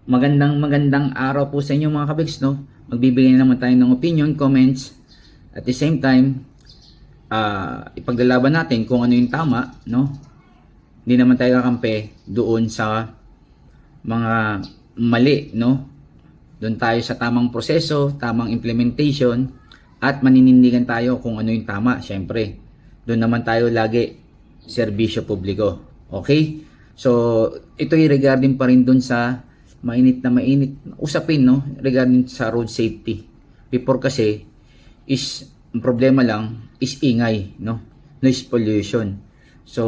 Magandang araw po sa inyo mga kabiks, no? Magbibigay naman tayo ng opinion, comments. At the same time, ipaglalaban natin kung ano yung tama, no? Hindi naman tayo kakampi doon sa mga mali, no? Doon tayo sa tamang proseso, tamang implementation, at maninindigan tayo kung ano yung tama, syempre. Doon naman tayo lagi, serbisyo publiko. Okay? So, ito yung regarding pa rin doon sa mainit usapin, no, regarding sa road safety. Before kasi is ang problema lang is ingay, no, noise pollution. So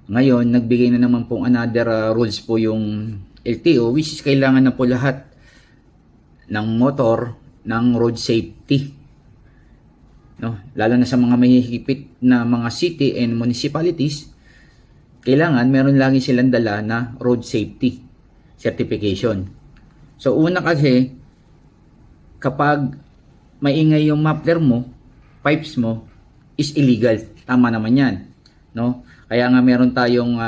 ngayon nagbigay na naman pong another rules po yung LTO, which is kailangan na po lahat ng motor ng road safety, no, lalo na sa mga mahihigpit na mga city and municipalities. Kailangan meron lagi silang dala na road safety certification. So una kasi, kapag maingay yung muffler mo, pipes mo, is illegal. Tama naman yan, no? Kaya nga meron tayong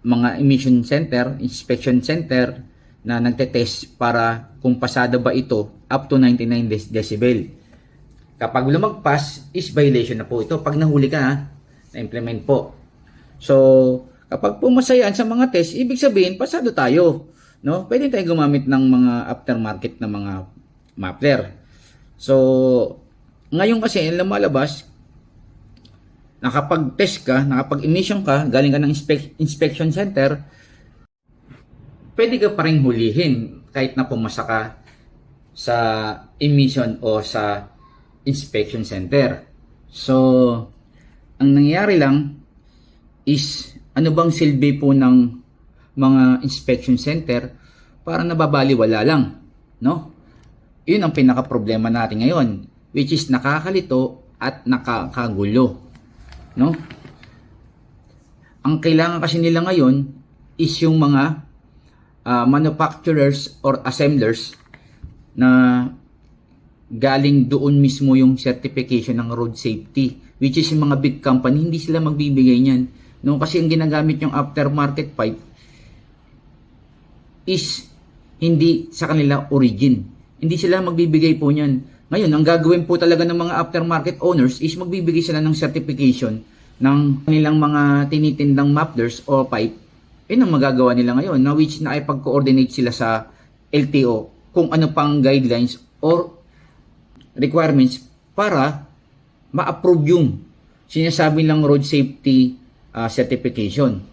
mga emission center, inspection center na nagte-test para kung pasado ba ito up to 99 decibel. Kapag lumagpas, is violation na po ito. Pag nahuli ka, na-implement po. So kapag pumasayaan sa mga test, ibig sabihin, pasado tayo. No? Pwede tayong gumamit ng mga aftermarket na mga muffler. So, ngayon kasi, lumalabas, nakapag-test ka, nakapag-emission ka, galing ka ng inspection center, pwede ka pa rin hulihin kahit na pumasa ka sa emission o sa inspection center. So, ang nangyayari lang is, ano bang silbi po ng mga inspection center para nababaliwala lang, no? Yun ang pinaka-problema natin ngayon, which is nakakalito at nakakagulo, no? Ang kailangan kasi nila ngayon is yung mga manufacturers or assemblers na galing doon mismo yung certification ng road safety, which is yung mga big company, hindi sila magbibigay niyan. No, kasi ang ginagamit yung aftermarket pipe is hindi sa kanila origin. Hindi sila magbibigay po niyan. Ngayon, ang gagawin po talaga ng mga aftermarket owners is magbibigay sila ng certification ng kanilang mga tinitindang mufflers o pipe. Yun ang magagawa nila ngayon, na which na ay pag-coordinate sila sa LTO kung ano pang guidelines or requirements para ma-approve yung sinasabi lang road safety certification.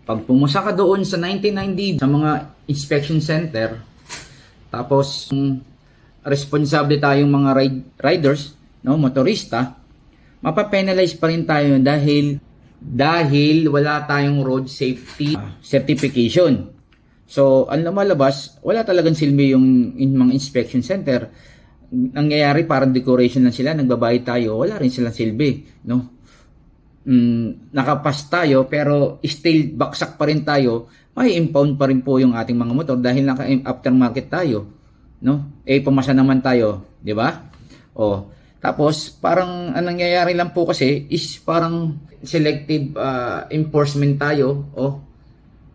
Pag pumasa ka doon sa 99 dB sa mga inspection center, tapos responsable tayong mga riders, no, motorista, mapapenalize pa rin tayo dahil wala tayong road safety certification. So, ang lumalabas, wala talagang silbi yung mga inspection center. Nangyayari parang decoration lang sila, nagbabayad tayo, wala rin silang silbi, no? Nakapas tayo pero still baksak pa rin tayo, may impound pa rin po yung ating mga motor dahil naka-aftermarket tayo, no? Pumasa naman tayo, di ba? Tapos parang ang nangyayari lang po kasi is parang selective enforcement tayo,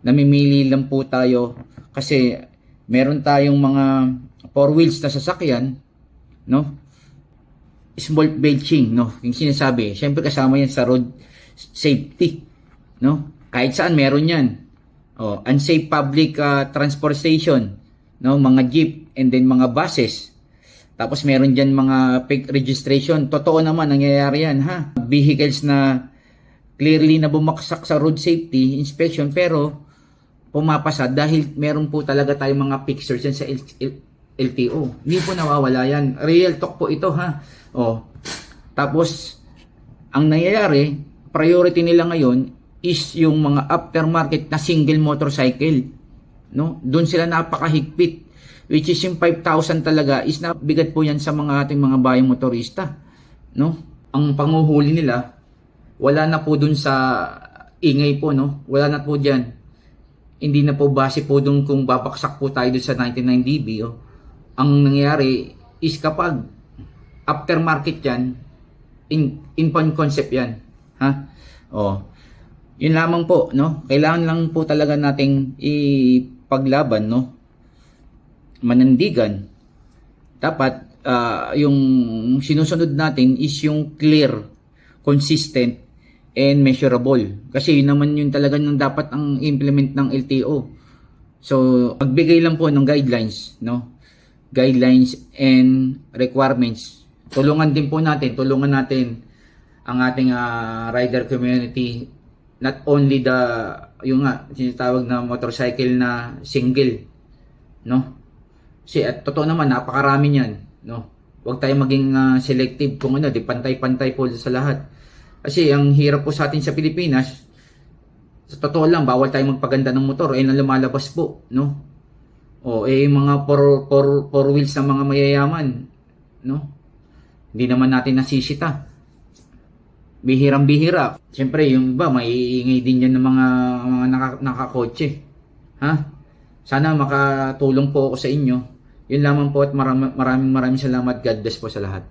namimili lang po tayo kasi meron tayong mga four wheels na sasakyan, no? Small belching, no, yung sinasabi, syempre kasama yan sa road safety, no, kahit saan meron yan. Unsafe public transportation, no, mga jeep and then mga buses, tapos meron dyan mga fake registration. Totoo naman, nangyayari yan, ha, vehicles na clearly na bumaksak sa road safety inspection pero pumapasa dahil meron po talaga tayong mga pictures yan sa LTO. Hindi po nawawala yan, real talk po ito, ha. Tapos ang nangyayari, priority nila ngayon is yung mga aftermarket na single motorcycle, no? Doon sila napakahigpit, which is yung 5,000 talaga is nabigat po yan sa mga ating mga bayang motorista, no? Ang panguhuli nila, wala na po doon sa ingay po, no? Wala na po diyan. Hindi na po base po doon kung babaksak po tayo doon sa 99 dB, Ang nangyayari is kapag aftermarket yan, in concept yan, ha? Yun lamang po, no? Kailangan lang po talaga nating paglaban, no, manandigan, dapat yung sinusunod natin is yung clear, consistent, and measurable. Kasi yun naman yun talaga yung dapat ang implement ng LTO. So, magbigay lang po ng guidelines, no? Guidelines and requirements. Tulungan natin ang ating rider community, not only yung tinatawag na motorcycle na single, no? Kasi at totoo naman, napakarami niyan, no? Huwag tayong maging selective kung di pantay-pantay po sa lahat. Kasi ang hirap po sa atin sa Pilipinas, sa totoo lang, bawal tayong magpaganda ng motor, na lumalabas po, no? Yung mga four wheels ng mga mayayaman, no? Hindi naman natin nasisita. Bihirang-bihira. Siyempre, yung iba, maiingay din yan ng mga nakakotse. Ha? Sana makatulong po ako sa inyo. Yun lamang po at maraming salamat. God bless po sa lahat.